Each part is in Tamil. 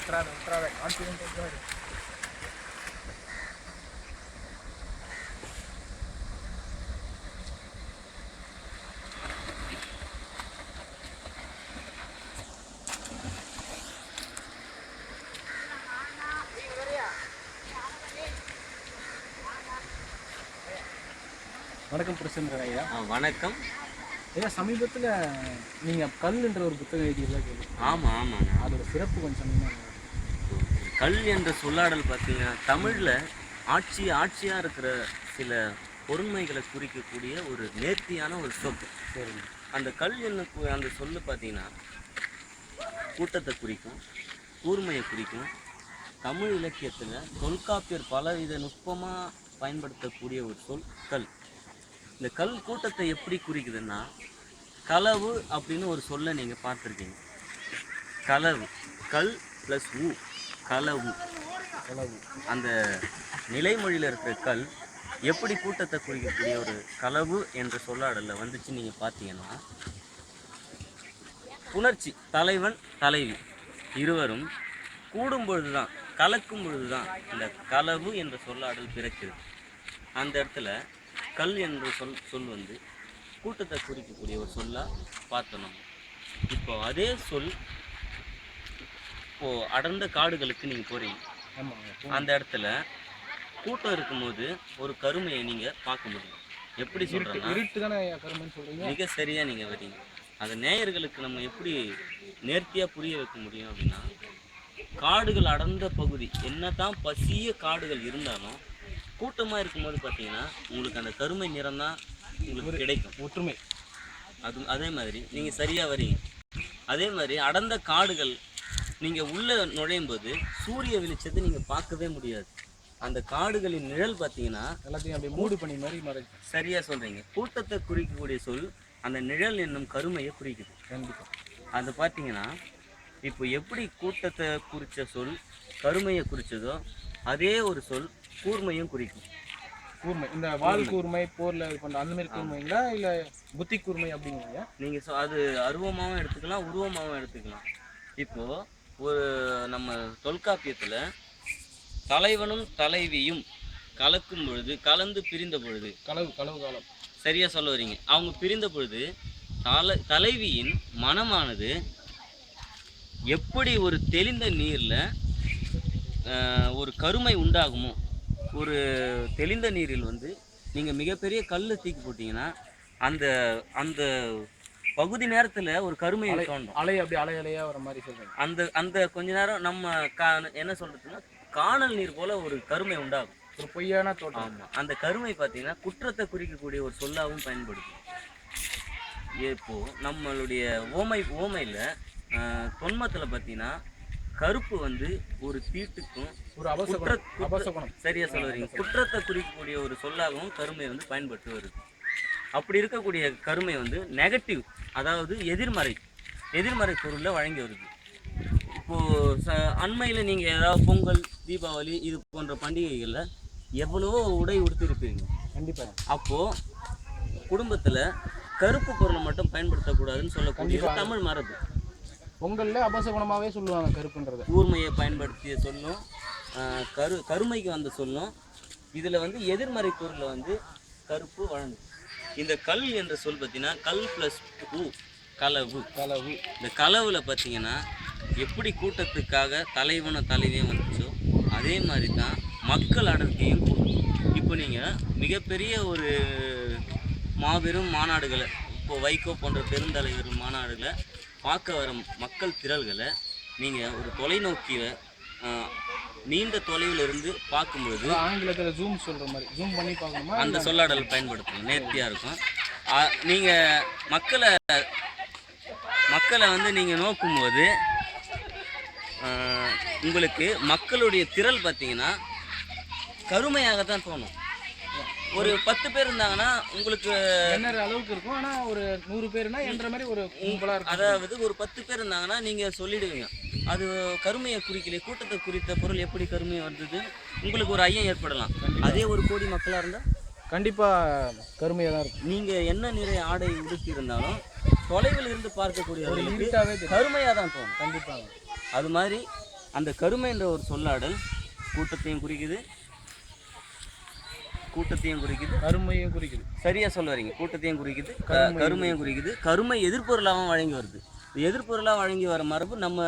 வணக்கம் பிரசன்ன ஐயா. வணக்கம் ஐயா. சமீபத்தில் நீங்கள் கல்ன்ற ஒரு புத்தகம் எழுதியதாக கேள்வி. ஆமாங்க. அதோட சிறப்பு கொஞ்சம் சொன்னீங்கன்னா. கல் என்ற சொல்லாடல் பார்த்தீங்கன்னா தமிழில் ஆட்சியாக இருக்கிற சில பொருண்மைகளை குறிக்கக்கூடிய ஒரு நேர்த்தியான ஒரு சொல். சரி. அந்த கல் என்ன அந்த சொல்லு பார்த்தீங்கன்னா கூட்டத்தை குறிக்கும், கூர்மையை குறிக்கும். தமிழ் இலக்கியத்தில் தொல்காப்பியர் பலவித நுட்பமாக பயன்படுத்தக்கூடிய ஒரு சொல் கல். இந்த கல் கூட்டத்தை எப்படி குறிக்குதுன்னா களவு அப்படின்னு ஒரு சொல்லை நீங்கள் பார்த்துருக்கீங்க. களவு, கல் ப்ளஸ் ஊ, களவு. அந்த நிலைமொழியில் இருக்கிற கல் எப்படி கூட்டத்தை குறிக்கக்கூடிய ஒரு களவு என்ற சொல்லாடலில் வந்துச்சு நீங்கள் பார்த்தீங்கன்னா புணர்ச்சி, தலைவன் தலைவி இருவரும் கூடும் பொழுது தான், கலக்கும் பொழுது தான் இந்த களவு என்ற சொல்லாடல் பிறக்கிறது. அந்த இடத்துல கல் என்ற சொல் வந்து கூட்டத்தை குறிக்கக்கூடிய ஒரு சொல்லாக பார்த்தோம் நம்ம. இப்போ அதே சொல் இப்போது அடர்ந்த காடுகளுக்கு நீங்கள் போகிறீங்க. அந்த இடத்துல கூட்டம் இருக்கும்போது ஒரு கருமையை நீங்கள் பார்க்க முடியும். எப்படி சொல்கிறீங்க? மிக சரியாக நீங்கள் வரீங்க. அது நேயர்களுக்கு நம்ம எப்படி நேர்த்தியாக புரிய வைக்க முடியும் அப்படின்னா, காடுகள் அடர்ந்த பகுதி என்ன தான் பசிய காடுகள் இருந்தாலும் கூட்டமாக இருக்கும்போது பார்த்தீங்கன்னா உங்களுக்கு அந்த கருமை நிறம் தான் உங்களுக்கு கிடைக்கும், ஒற்றுமை. அதே மாதிரி நீங்கள் சரியாக வரீங்க. அதே மாதிரி அடர்ந்த காடுகள் நீங்கள் உள்ளே நுழையும் போது சூரிய வெளிச்சத்தை நீங்கள் பார்க்கவே முடியாது. அந்த காடுகளின் நிழல் பார்த்தீங்கன்னா எல்லாத்தையும் அப்படியே மூடு பண்ணி மாதிரி மறைக்கும். சரியாக சொல்கிறீங்க. கூட்டத்தை குறிக்கக்கூடிய சொல் அந்த நிழல் என்னும் கருமையை குறிக்குது. கண்டிப்பாக. அது பார்த்தீங்கன்னா இப்போ எப்படி கூட்டத்தை குறித்த சொல் கருமையை குறித்ததோ அதே ஒரு சொல் கூர்மையும் குறிக்கும். கூர்மை, இந்த வால் கூர்மை, போரில் இது பண்ணுற அந்த மாதிரி கூர்மைங்களா இல்லை புத்தி கூர்மை அப்படிங்கிறீங்க? நீங்கள் அது அருவமாகவும் எடுத்துக்கலாம், உருவமாகவும் எடுத்துக்கலாம். இப்போது ஒரு நம்ம தொல்காப்பியத்தில் தலைவனும் தலைவியும் கலக்கும் பொழுது, கலந்து பிரிந்த பொழுது, களவு காலம் சரியாக சொல்ல வரீங்க. அவங்க பிரிந்த பொழுது தலைவியின் மனமானது எப்படி ஒரு தெளிந்த நீரில் ஒரு கருமை உண்டாகுமோ, ஒரு தெளிந்த நீரில் வந்து நீங்கள் மிகப்பெரிய கல் தூக்கி போட்டிங்கன்னா அந்த அந்த பகுதி நேரத்தில் ஒரு கருமை தோன்றும். அப்படி அலையாக வர மாதிரி சொல்கிறேன். அந்த கொஞ்ச நேரம் நம்ம என்ன சொல்கிறதுன்னா காணல் நீர் போல் ஒரு கருமை உண்டாகும், ஒரு பொய்யான தோட்டம். ஆமாம். அந்த கருமை பார்த்தீங்கன்னா குற்றத்தை குறிக்கக்கூடிய ஒரு சொல்லாகவும் பயன்படுது. இப்போது நம்மளுடைய ஓமையில் தொன்மத்தில் பார்த்தீங்கன்னா கருப்பு வந்து ஒரு தீட்டுக்கும் ஒரு அபசகுணம், சரியா சொல்லுறீங்க, குற்றத்தை குறிக்கக்கூடிய ஒரு சொல்லாகவும் கருமை வந்து பயன்பட்டு வருது. அப்படி இருக்கக்கூடிய கருமை வந்து நெகட்டிவ், அதாவது எதிர்மறை பொருளில் வழங்கி வருது. இப்போது அண்மையில் நீங்கள் ஏதாவது பொங்கல், தீபாவளி இது போன்ற பண்டிகைகளில் எவ்வளவோ உடை உடுத்திருப்பீங்க. கண்டிப்பாக. அப்போது குடும்பத்தில் கருப்பு பொருளை மட்டும் பயன்படுத்தக்கூடாதுன்னு சொல்லக்கூடிய தமிழ் மரபு. பொங்கலில் அபசகுணமாகவே சொல்லுவாங்க கருப்புன்றது. கூர்மையை பயன்படுத்திய சொல்லும், கருமைக்கு வந்த சொல்லும். இதில் வந்து எதிர்மறை பொருளில் வந்து கருப்பு வழங்கும். இந்த கல் என்ற சொல் பார்த்தீங்கன்னா கல் ப்ளஸ் ஊ, களவு. இந்த களவில் பார்த்தீங்கன்னா எப்படி கூட்டத்துக்காக தலைவனும் தலைவியும் வந்துச்சோ அதே மாதிரி தான் மக்கள் அடர்த்தியும் கூடும். இப்போ நீங்கள் மிகப்பெரிய ஒரு மாபெரும் மாநாடுகளை, இப்போது வைகோ போன்ற பெருந்தலைவர் மாநாடுகளை பார்க்க வர மக்கள் திரள்களை நீங்கள் ஒரு தொலைநோக்கியில் நீண்ட தொலைவில் இருந்து பார்க்கும்பொழுது ஆங்கிலத்தில் ஜூம் சொல்கிற மாதிரி ஜூம் பண்ணி பார்க்கணுமா அந்த சொல்லாடல் பயன்படுத்தணும், நேர்த்தியாக இருக்கும். நீங்கள் மக்களை வந்து நீங்கள் நோக்கும்போது உங்களுக்கு மக்களுடைய திரள் பார்த்தீங்கன்னா கருமையாகத்தான் தோணும். ஒரு 10 பேர் இருந்தாங்கன்னா உங்களுக்கு என்ன அளவுக்கு இருக்கும், ஆனால் ஒரு 100 பேர்னா என்ற மாதிரி ஒரு கும்பலாக இருக்கும். அதாவது ஒரு 10 பேர் இருந்தாங்கன்னா நீங்கள் சொல்லிடுவீங்க அது கருமையை குறிக்கல, கூட்டத்தை குறித்த பொருள் எப்படி கருமையை வந்தது, உங்களுக்கு ஒரு ஐயம் ஏற்படலாம். அதே 1 கோடி மக்களாக இருந்தால் கண்டிப்பாக கருமையாக தான் இருக்கும். நீங்கள் என்ன நிறைய ஆடை உடுத்தி இருந்தாலும் தொலைவில் இருந்து பார்க்கக்கூடிய ஒரு லிமிட்டாகவே கருமையாக தான் தோணும். கண்டிப்பாக. அது மாதிரி அந்த கருமை என்ற ஒரு சொல்லாடல் கூட்டத்தையும் குறிக்குது, கருமையும் குறிக்குது. சரியா சொல்ல வரீங்க. கூட்டத்தையும் குறிக்குது, கருமையும் குறிக்குது. கருமை எதிர்பொருளாகவும் வழங்கி வருது. எதிர்பொருளாக வழங்கி வர மரபு நம்ம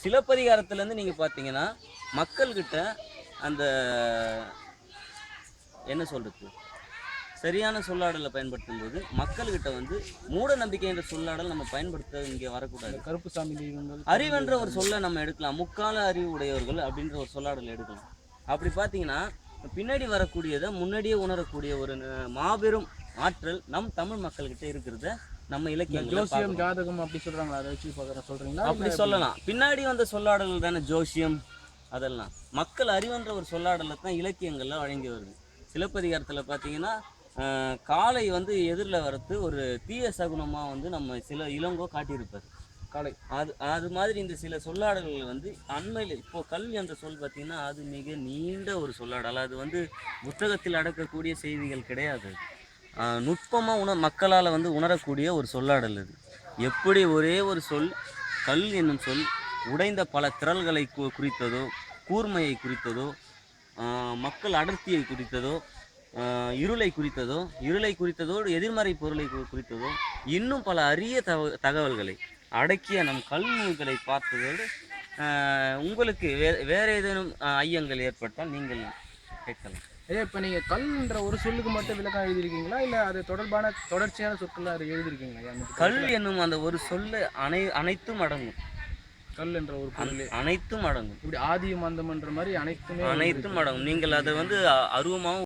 சிலப்பதிகாரத்துலேருந்து நீங்கள் பார்த்தீங்கன்னா மக்கள்கிட்ட அந்த என்ன சொல்கிறது, சரியான சொல்லாடலை பயன்படுத்தும் போது மக்கள்கிட்ட வந்து மூட நம்பிக்கை என்ற சொல்லாடல் நம்ம பயன்படுத்த இங்கே வரக்கூடாது. கருப்பு சாமி தெய்வங்கள், அறிவென்ற ஒரு சொல்லை நம்ம எடுக்கலாம். முக்கால அறிவு உடையவர்கள் அப்படின்ற ஒரு சொல்லாடல் எடுக்கலாம். அப்படி பார்த்தீங்கன்னா பின்னாடி வரக்கூடியதை முன்னாடியே உணரக்கூடிய ஒரு மாபெரும் ஆற்றல் நம் தமிழ் மக்கள்கிட்ட இருக்கிறத நம்ம இலக்கியம் ஜோசியம் ஜாதகம் அப்படி சொல்கிறாங்களா, அதை வச்சு சொல்கிறீங்களா? அப்படி சொல்லலாம். பின்னாடி வந்த சொல்லாடல் தானே ஜோசியம். அதெல்லாம் மக்கள் அறிவென்ற ஒரு சொல்லாடலை தான் இலக்கியங்களில் வழங்கி வருது. சிலப்பதிகாரத்தில் பார்த்தீங்கன்னா காளை வந்து எதிரில் வரது ஒரு தீய சகுனமாக வந்து நம்ம சில இளங்கோ காட்டியிருப்பார் காளை. அது மாதிரி இந்த சில சொல்லாடல்கள் வந்து அண்மையில் இப்போது கல் என்ற சொல் பார்த்திங்கன்னா அது மிக நீண்ட ஒரு சொல்லாடல். அது வந்து புத்தகத்தில் அடக்கக்கூடிய செய்திகள் கிடையாது. நுட்பமாக மக்களால் வந்து உணரக்கூடிய ஒரு சொல்லாடல் அது. எப்படி ஒரே ஒரு சொல் கல் என்னும் சொல் உடைந்த பல திரள்களை குறித்ததோ, கூர்மையை குறித்ததோ, மக்கள் அடர்த்தியை குறித்ததோ, இருளை குறித்ததோடு எதிர்மறை பொருளை குறித்ததோ, இன்னும் பல அரிய தகவல்களை அடக்கிய நம் கல் நூல்களை பார்த்ததோடு உங்களுக்கு வேறு ஏதேனும் ஐயங்கள் ஏற்பட்டால் நீங்கள் கேட்கலாம். இப்போ நீங்கள் கல்ன்ற ஒரு சொல்லுக்கு மட்டும் விளக்கம் எழுதியிருக்கீங்களா, இல்லை அது தொடர்பான தொடர்ச்சியான சொற்கள் அதை எழுதியிருக்கீங்களா? கல் என்னும் அந்த ஒரு சொல்ல அனைத்தும் அடங்கும். கல் என்ற ஒரு பொருள் அனைத்தும் அடங்கும். இப்படி ஆதியும் அந்தம்ன்ற மாதிரி அனைத்தும் அடங்கும். நீங்கள் அதை வந்து அருவமாகவும்